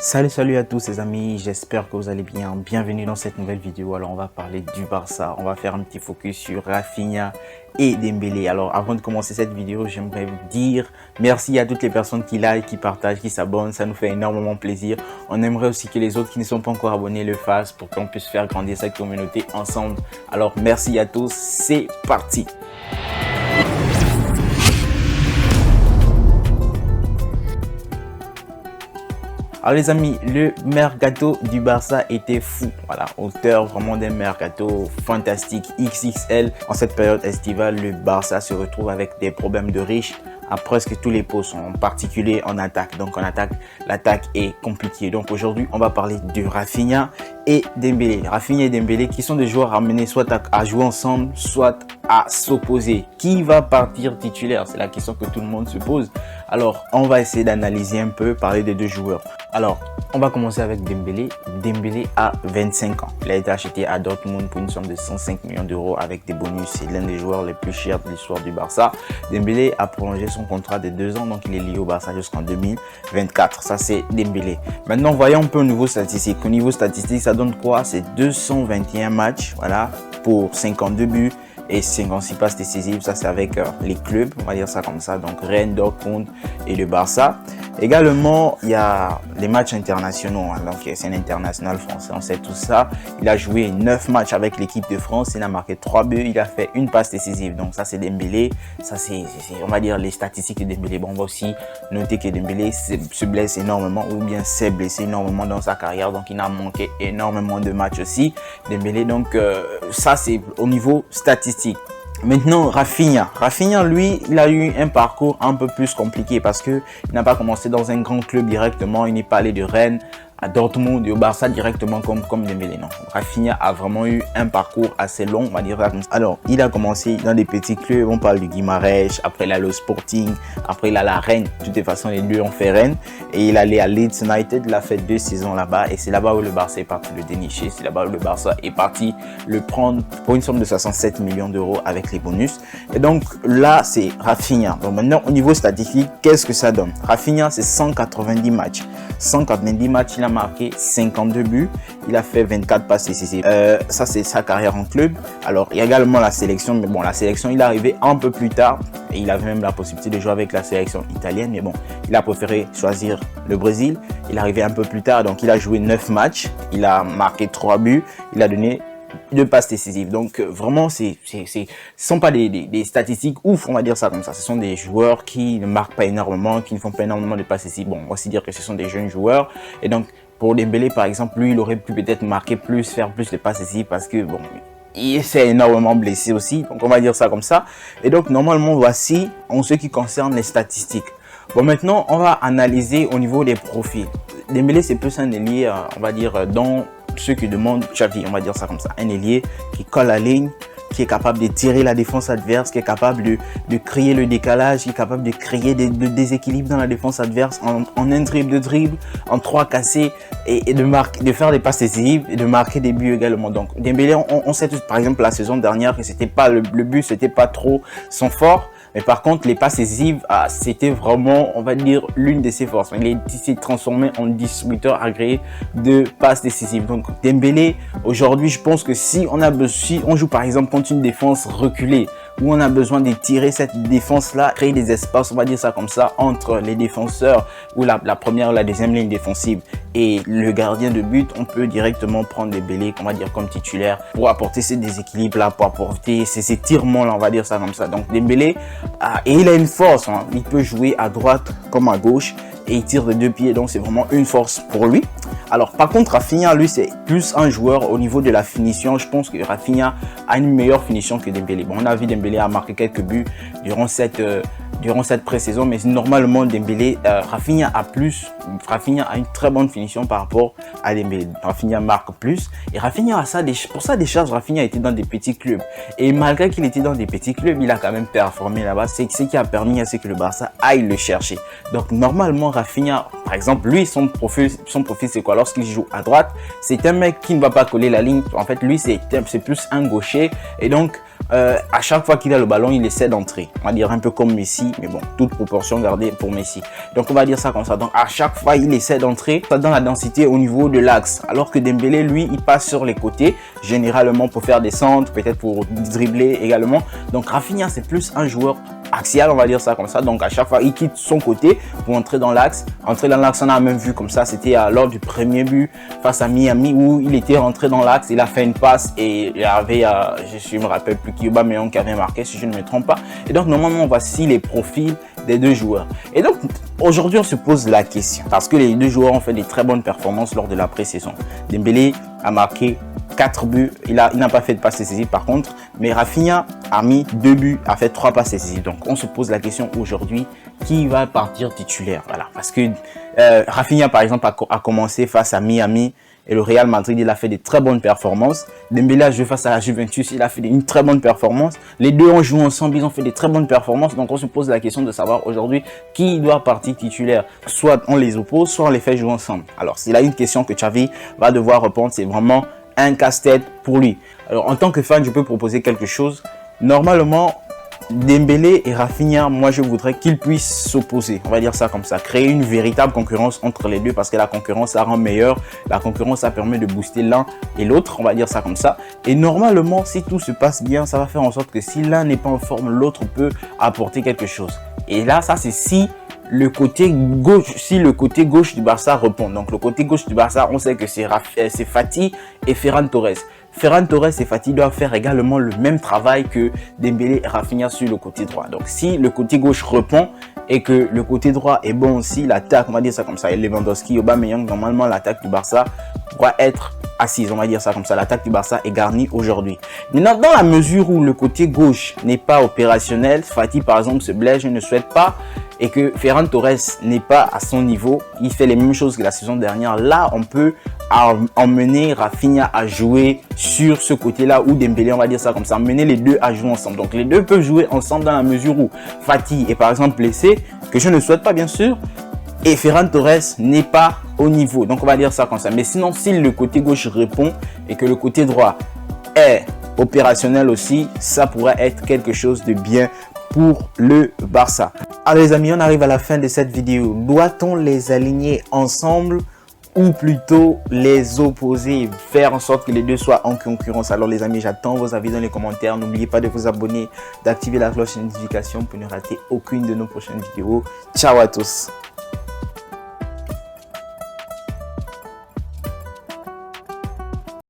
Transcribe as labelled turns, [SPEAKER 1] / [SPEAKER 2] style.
[SPEAKER 1] Salut à tous les amis, j'espère que vous allez bien. Bienvenue dans cette nouvelle vidéo. Alors on va parler du Barça, on va faire un petit focus sur Rafinha et Dembélé. Alors avant de commencer cette vidéo, j'aimerais vous dire merci à toutes les personnes qui like, qui partagent, qui s'abonnent, ça nous fait énormément plaisir. On aimerait aussi que les autres qui ne sont pas encore abonnés le fassent pour qu'on puisse faire grandir cette communauté ensemble. Alors merci à tous, c'est parti. Alors les amis, le mercato du Barça était fou. Voilà, auteur vraiment d'un mercato fantastique XXL. En cette période estivale, le Barça se retrouve avec des problèmes de riches à presque tous les postes, en particulier en attaque. Donc en attaque, l'attaque est compliquée. Donc aujourd'hui, on va parler de Rafinha et Dembélé. Rafinha et Dembélé qui sont des joueurs amenés soit à jouer ensemble, soit à s'opposer. Qui va partir titulaire? C'est la question que tout le monde se pose. Alors, on va essayer d'analyser un peu, parler des deux joueurs. Alors, on va commencer avec Dembélé. Dembélé a 25 ans. Il a été acheté à Dortmund pour une somme de 105 millions d'euros avec des bonus. C'est l'un des joueurs les plus chers de l'histoire du Barça. Dembélé a prolongé son contrat de 2 ans, donc il est lié au Barça jusqu'en 2024. Ça, c'est Dembélé. Maintenant, voyons un peu au niveau statistique. Au niveau statistique, ça donne quoi? C'est 221 matchs, voilà, pour 52 buts. Et 56 passes décisives, ça c'est avec les clubs, on va dire ça comme ça, donc Rennes, Dortmund et le Barça. Également, il y a les matchs internationaux, hein, donc c'est un international français, on sait tout ça. Il a joué 9 matchs avec l'équipe de France, il a marqué 3 buts, il a fait une passe décisive, donc ça c'est Dembélé, ça c'est on va dire les statistiques de Dembélé. Bon, on va aussi noter que Dembélé se blesse énormément ou bien s'est blessé énormément dans sa carrière, donc il a manqué énormément de matchs aussi, Dembélé, donc ça c'est au niveau statistique. Maintenant, Rafinha, lui, il a eu un parcours un peu plus compliqué parce qu'il n'a pas commencé dans un grand club directement. Il n'est pas allé de Rennes à Dortmund et au Barça directement comme Dembélé. Non, Rafinha a vraiment eu un parcours assez long, on va dire ça comme ça. Alors, il a commencé dans des petits clubs, on parle du Guimarães, après il a le Sporting, après il a la Rennes. De toute façon, les deux ont fait Rennes. Et il allait à Leeds United, il a fait 2 saisons là-bas. Et c'est là-bas où le Barça est parti le dénicher. C'est là-bas où le Barça est parti le prendre pour une somme de 67 millions d'euros avec les bonus. Et donc là, c'est Rafinha. Donc maintenant, au niveau statistique, qu'est-ce que ça donne? Rafinha, c'est 190 matchs. 190 matchs, il a marqué 52 buts, il a fait 24 passes décisives. Ça, c'est sa carrière en club. Alors, il y a également la sélection, mais bon, la sélection, il est arrivé un peu plus tard et il avait même la possibilité de jouer avec la sélection italienne, mais bon, il a préféré choisir le Brésil. Il est arrivé un peu plus tard, donc il a joué 9 matchs, il a marqué 3 buts, il a donné 2 passes décisives. Donc vraiment, ce sont pas des statistiques ouf, on va dire ça comme ça. Ce sont des joueurs qui ne marquent pas énormément, qui ne font pas énormément de passes décisives. Bon, on va aussi dire que ce sont des jeunes joueurs. Et donc, pour Dembélé, par exemple, lui, il aurait pu peut-être marquer plus, faire plus de passes décisives parce que, bon, il s'est énormément blessé aussi. Donc, on va dire ça comme ça. Et donc, normalement, voici en ce qui concerne les statistiques. Bon, maintenant, on va analyser au niveau des profils. Dembélé, c'est plus un ailier, on va dire, dans ceux qui demandent Xavi, on va dire ça comme ça, un ailier qui colle la ligne, qui est capable de tirer la défense adverse, qui est capable de créer le décalage, qui est capable de créer des déséquilibres dans la défense adverse en un dribble, en 3 cassés et de faire des passes décisives et de marquer des buts également. Donc Dembélé, on sait tous, par exemple la saison dernière que c'était pas le but, c'était pas trop son fort. Mais par contre, les passes décisives, c'était vraiment, on va dire, l'une de ses forces. Il s'est transformé en distributeur agréé de passes décisives. Donc, Dembélé, aujourd'hui, je pense que si on joue par exemple contre une défense reculée, où on a besoin de tirer cette défense-là, créer des espaces, on va dire ça comme ça, entre les défenseurs ou la première ou la deuxième ligne défensive et le gardien de but, on peut directement prendre Dembélé, on va dire, comme titulaire pour apporter ces déséquilibres-là, pour apporter ces tirements-là, on va dire ça comme ça. Donc Dembélé, et il a une force, hein. Il peut jouer à droite comme à gauche et il tire de 2 pieds, donc c'est vraiment une force pour lui. Alors par contre, Rafinha, lui, c'est plus un joueur au niveau de la finition. Je pense que Rafinha a une meilleure finition que Dembélé. Bon, on a vu Dembélé a marqué quelques buts durant cette pré-saison, mais normalement Dembélé, Rafinha a une très bonne finition par rapport à Dembélé. Rafinha marque plus et Rafinha a ça, pour sa décharge, Rafinha était dans des petits clubs et malgré qu'il était dans des petits clubs, il a quand même performé là-bas. C'est ce qui a permis à ce que le Barça aille le chercher. Donc normalement Rafinha, par exemple, lui, son profil c'est quoi? Lorsqu'il joue à droite, c'est un mec qui ne va pas coller la ligne. En fait, lui, c'est plus un gaucher et donc à chaque fois qu'il a le ballon, il essaie d'entrer. On va dire un peu comme Messi, mais bon, toute proportion gardée pour Messi. Donc on va dire ça comme ça. Donc à chaque chaque fois il essaie d'entrer dans la densité au niveau de l'axe, alors que Dembélé lui il passe sur les côtés généralement pour faire des centres, peut-être pour dribbler également. Donc Rafinha c'est plus un joueur axial, on va dire ça comme ça. Donc à chaque fois il quitte son côté pour entrer dans l'axe. Entrer dans l'axe, on a même vu comme ça, c'était lors du premier but face à Miami où il était rentré dans l'axe, il a fait une passe et il y avait je me rappelle plus qui, Aubameyang qui avait marqué si je ne me trompe pas. Et donc normalement voici les profils des deux joueurs. Et donc aujourd'hui on se pose la question parce que les deux joueurs ont fait des très bonnes performances lors de la pré-saison. Dembélé a marqué 4 buts, il n'a pas fait de passe décisive par contre, mais Rafinha a mis 2 buts, a fait 3 passes décisives. Donc on se pose la question aujourd'hui, qui va partir titulaire? Voilà, parce que Rafinha par exemple a commencé face à Miami et le Real Madrid, il a fait des très bonnes performances. Dembélé a joué face à la Juventus, il a fait une très bonne performance. Les deux ont joué ensemble, ils ont fait des très bonnes performances. Donc on se pose la question de savoir aujourd'hui qui doit partir titulaire. Soit on les oppose, soit on les fait jouer ensemble. Alors c'est là une question que Xavi va devoir répondre, c'est vraiment un casse-tête pour lui. Alors en tant que fan, je peux proposer quelque chose. Normalement, Dembélé et Rafinha, moi je voudrais qu'ils puissent s'opposer, on va dire ça comme ça, créer une véritable concurrence entre les deux parce que la concurrence ça rend meilleur, la concurrence ça permet de booster l'un et l'autre, on va dire ça comme ça. Et normalement si tout se passe bien, ça va faire en sorte que si l'un n'est pas en forme, l'autre peut apporter quelque chose. Et là ça c'est si le côté gauche du Barça répond. Donc le côté gauche du Barça, on sait que c'est Fati et Ferran Torres. Ferran Torres et Fati doivent faire également le même travail que Dembélé et Rafinha sur le côté droit. Donc si le côté gauche répond et que le côté droit est bon aussi, l'attaque, on va dire ça comme ça, et Lewandowski, Aubameyang, normalement l'attaque du Barça doit être assise, on va dire ça comme ça. L'attaque du Barça est garnie aujourd'hui. Maintenant, dans la mesure où le côté gauche n'est pas opérationnel, Fati par exemple se blesse, je ne souhaite pas, et que Ferran Torres n'est pas à son niveau, il fait les mêmes choses que la saison dernière, là on peut emmener Rafinha à jouer sur ce côté-là ou Dembélé, on va dire ça comme ça, emmener les deux à jouer ensemble. Donc les deux peuvent jouer ensemble dans la mesure où Fati est par exemple blessé, que je ne souhaite pas bien sûr, et Ferran Torres n'est pas au niveau. Donc on va dire ça comme ça. Mais sinon, si le côté gauche répond et que le côté droit est opérationnel aussi, ça pourrait être quelque chose de bien pour le Barça. Alors les amis, on arrive à la fin de cette vidéo. Doit-on les aligner ensemble ou plutôt les opposer, faire en sorte que les deux soient en concurrence? Alors les amis, j'attends vos avis dans les commentaires. N'oubliez pas de vous abonner, d'activer la cloche de notification pour ne rater aucune de nos prochaines vidéos. Ciao à tous.